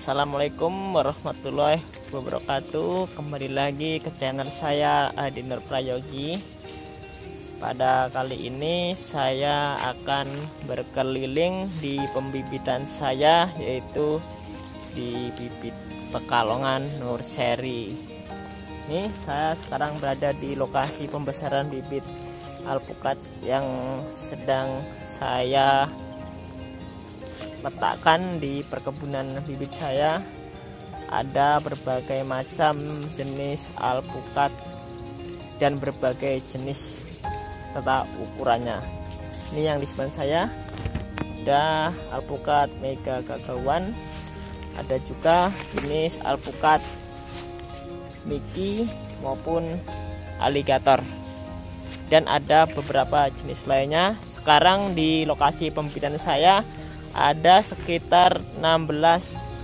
Assalamualaikum warahmatullahi wabarakatuh. Kembali lagi ke channel saya Adi Nur Prayogi. Pada kali ini saya akan berkeliling di pembibitan saya, yaitu di bibit Pekalongan Nurseri. Ini saya sekarang berada di lokasi pembesaran bibit alpukat yang sedang saya letakkan di perkebunan bibit saya. Ada berbagai macam jenis alpukat dan berbagai jenis serta ukurannya. Ini yang di sebelah saya ada alpukat mega gagawan, ada juga jenis alpukat Mickey maupun aligator, dan ada beberapa jenis lainnya. Sekarang di lokasi pembibitan saya ada sekitar 16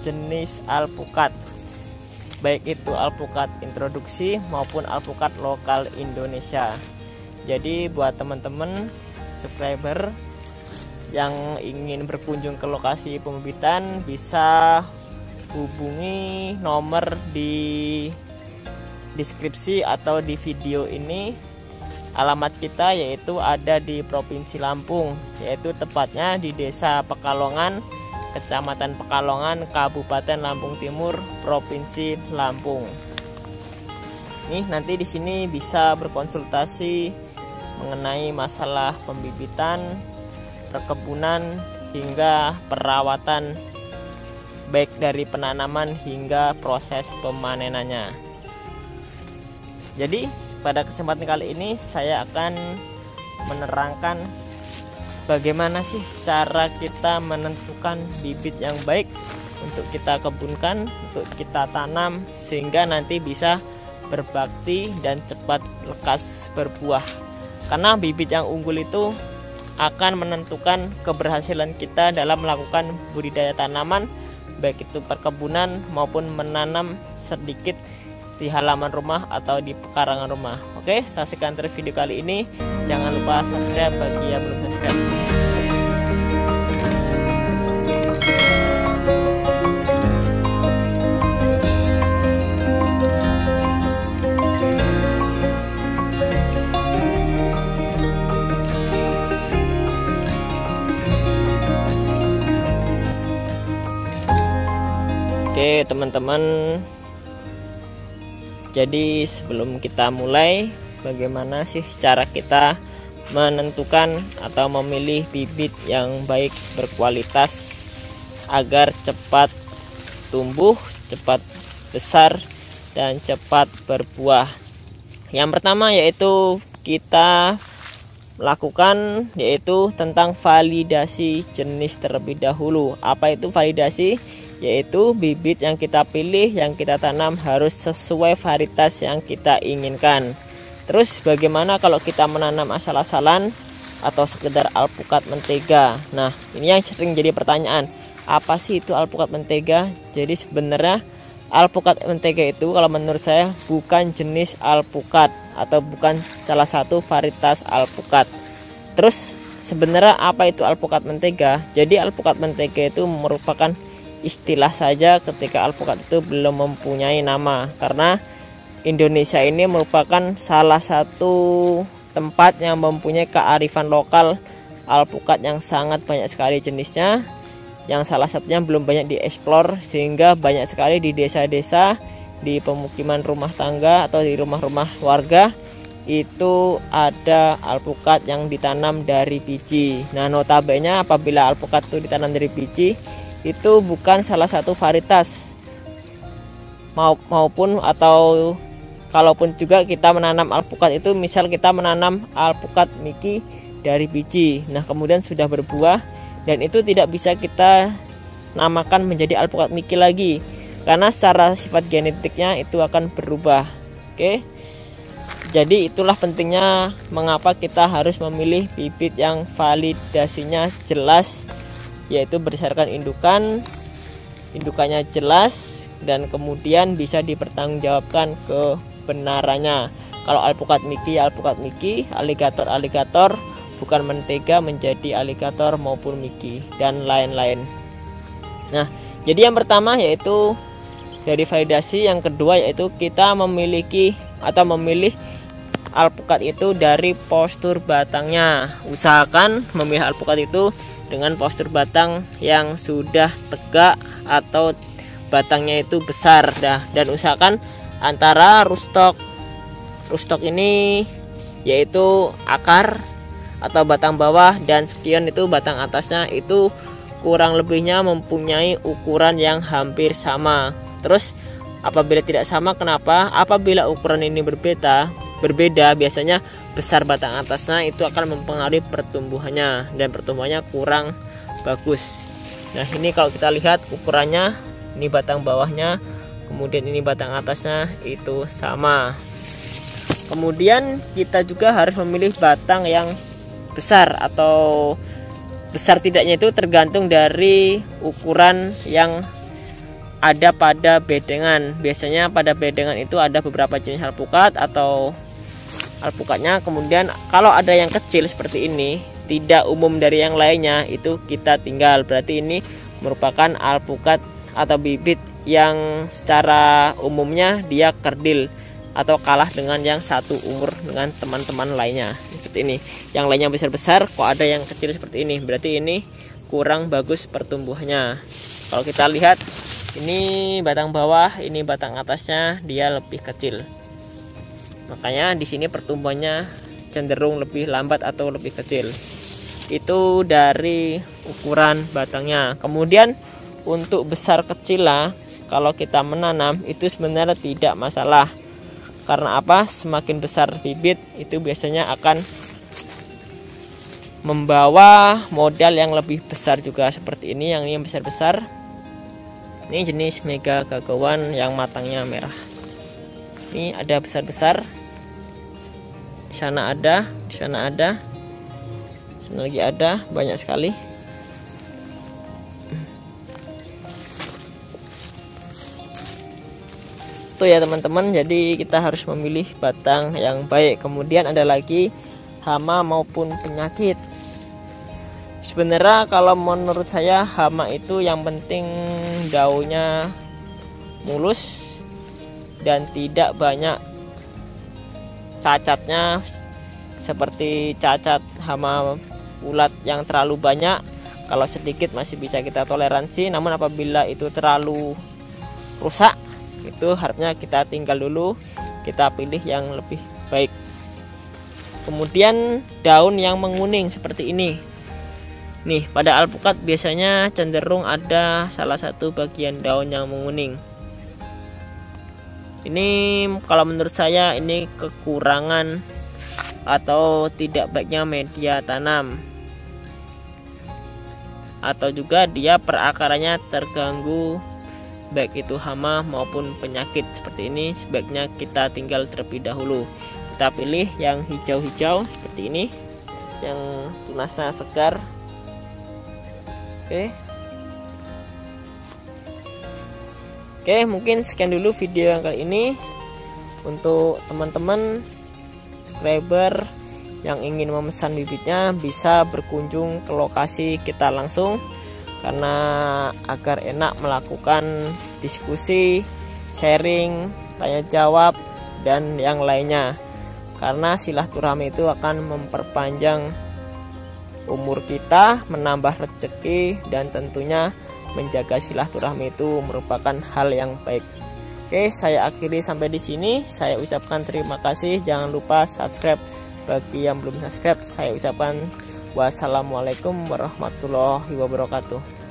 jenis alpukat, baik itu alpukat introduksi maupun alpukat lokal Indonesia. Jadi buat teman-teman subscriber yang ingin berkunjung ke lokasi pembibitan, bisa hubungi nomor di deskripsi atau di video ini. Alamat kita yaitu ada di Provinsi Lampung, yaitu tepatnya di Desa Pekalongan, Kecamatan Pekalongan, Kabupaten Lampung Timur, Provinsi Lampung. Nih, nanti di sini bisa berkonsultasi mengenai masalah pembibitan, perkebunan hingga perawatan, baik dari penanaman hingga proses pemanenannya. Jadi pada kesempatan kali ini saya akan menerangkan bagaimana sih cara kita menentukan bibit yang baik untuk kita kebunkan, untuk kita tanam, sehingga nanti bisa berbakti dan cepat lekas berbuah. Karena bibit yang unggul itu akan menentukan keberhasilan kita dalam melakukan budidaya tanaman, baik itu perkebunan maupun menanam sedikit di halaman rumah atau di pekarangan rumah. Oke, saksikan terus video kali ini. Jangan lupa subscribe bagi yang belum subscribe. Oke teman-teman, jadi sebelum kita mulai, bagaimana sih cara kita menentukan atau memilih bibit yang baik berkualitas agar cepat tumbuh, cepat besar, dan cepat berbuah. Yang pertama yaitu kita lakukan yaitu tentang validasi jenis terlebih dahulu. Apa itu validasi? Yaitu bibit yang kita pilih, yang kita tanam harus sesuai varietas yang kita inginkan. Terus bagaimana kalau kita menanam asal-asalan atau sekedar alpukat mentega? Nah, ini yang sering jadi pertanyaan. Apa sih itu alpukat mentega? Jadi sebenarnya alpukat mentega itu kalau menurut saya bukan jenis alpukat atau bukan salah satu varietas alpukat. Terus sebenarnya apa itu alpukat mentega? Jadi alpukat mentega itu merupakan istilah saja ketika alpukat itu belum mempunyai nama, karena Indonesia ini merupakan salah satu tempat yang mempunyai kearifan lokal alpukat yang sangat banyak sekali jenisnya, yang salah satunya belum banyak dieksplor, sehingga banyak sekali di desa-desa, di pemukiman rumah tangga atau di rumah-rumah warga itu ada alpukat yang ditanam dari biji. Nah, notabene apabila alpukat itu ditanam dari biji, itu bukan salah satu varietas maupun atau kalaupun juga kita menanam alpukat itu, misal kita menanam alpukat Mickey dari biji, nah kemudian sudah berbuah, dan itu tidak bisa kita namakan menjadi alpukat Mickey lagi, karena secara sifat genetiknya itu akan berubah. Oke, jadi itulah pentingnya mengapa kita harus memilih bibit yang validasinya jelas, yaitu berdasarkan indukannya jelas, dan kemudian bisa dipertanggungjawabkan kebenarannya. Kalau alpukat Mickey, aligator, bukan mentega menjadi aligator maupun Mickey, dan lain-lain. Nah, Jadi yang pertama yaitu dari validasi, yang kedua yaitu kita memiliki atau memilih alpukat itu dari postur batangnya. Usahakan memilih alpukat itu dengan postur batang yang sudah tegak atau batangnya itu besar dan usahakan antara rootstock ini yaitu akar atau batang bawah dan sekian itu batang atasnya itu kurang lebihnya mempunyai ukuran yang hampir sama. Terus apabila tidak sama, kenapa? Apabila ukuran ini berbeda biasanya besar batang atasnya itu akan mempengaruhi pertumbuhannya dan pertumbuhannya kurang bagus. Nah, ini kalau kita lihat ukurannya, ini batang bawahnya, kemudian ini batang atasnya itu sama. Kemudian kita juga harus memilih batang yang besar, atau besar tidaknya itu tergantung dari ukuran yang ada pada bedengan. Biasanya pada bedengan itu ada beberapa jenis alpukat atau alpukatnya. Kemudian kalau ada yang kecil seperti ini, tidak umum dari yang lainnya, itu kita tinggal. Berarti ini merupakan alpukat atau bibit yang secara umumnya dia kerdil atau kalah dengan yang satu umur dengan teman-teman lainnya. Seperti ini. Yang lainnya besar-besar, kok ada yang kecil seperti ini, berarti ini kurang bagus pertumbuhannya. Kalau kita lihat, ini batang bawah, ini batang atasnya dia lebih kecil. Makanya di sini pertumbuhannya cenderung lebih lambat atau lebih kecil. Itu dari ukuran batangnya. Kemudian untuk besar kecil lah, kalau kita menanam itu sebenarnya tidak masalah. Karena apa? Semakin besar bibit itu biasanya akan membawa modal yang lebih besar juga, seperti ini. Yang ini yang besar-besar, ini jenis Mega Gagawan yang matangnya merah. Ini ada besar-besar, di sana ada, di sana ada, di sana lagi ada, banyak sekali. Itu ya teman-teman, jadi kita harus memilih batang yang baik. Kemudian ada lagi hama maupun penyakit. Sebenarnya kalau menurut saya hama itu yang penting daunnya mulus dan tidak banyak cacatnya, seperti cacat hama ulat yang terlalu banyak. Kalau sedikit masih bisa kita toleransi, namun apabila itu terlalu rusak, itu harapnya kita tinggal dulu, kita pilih yang lebih baik. Kemudian daun yang menguning seperti ini. Nih, pada alpukat biasanya cenderung ada salah satu bagian daun yang menguning. Ini kalau menurut saya ini kekurangan atau tidak baiknya media tanam, atau juga dia perakarannya terganggu, baik itu hama maupun penyakit. Seperti ini sebaiknya kita tinggal terlebih dahulu. Kita pilih yang hijau-hijau seperti ini, yang tunasnya segar. Oke, mungkin sekian dulu video yang kali ini. Untuk teman-teman subscriber yang ingin memesan bibitnya bisa berkunjung ke lokasi kita langsung, karena agar enak melakukan diskusi, sharing, tanya jawab, dan yang lainnya. Karena silaturahmi itu akan memperpanjang umur kita, menambah rezeki, dan tentunya menjaga silaturahmi itu merupakan hal yang baik. Oke, saya akhiri sampai di sini. Saya ucapkan terima kasih. Jangan lupa subscribe bagi yang belum subscribe. Saya ucapkan wassalamualaikum warahmatullahi wabarakatuh.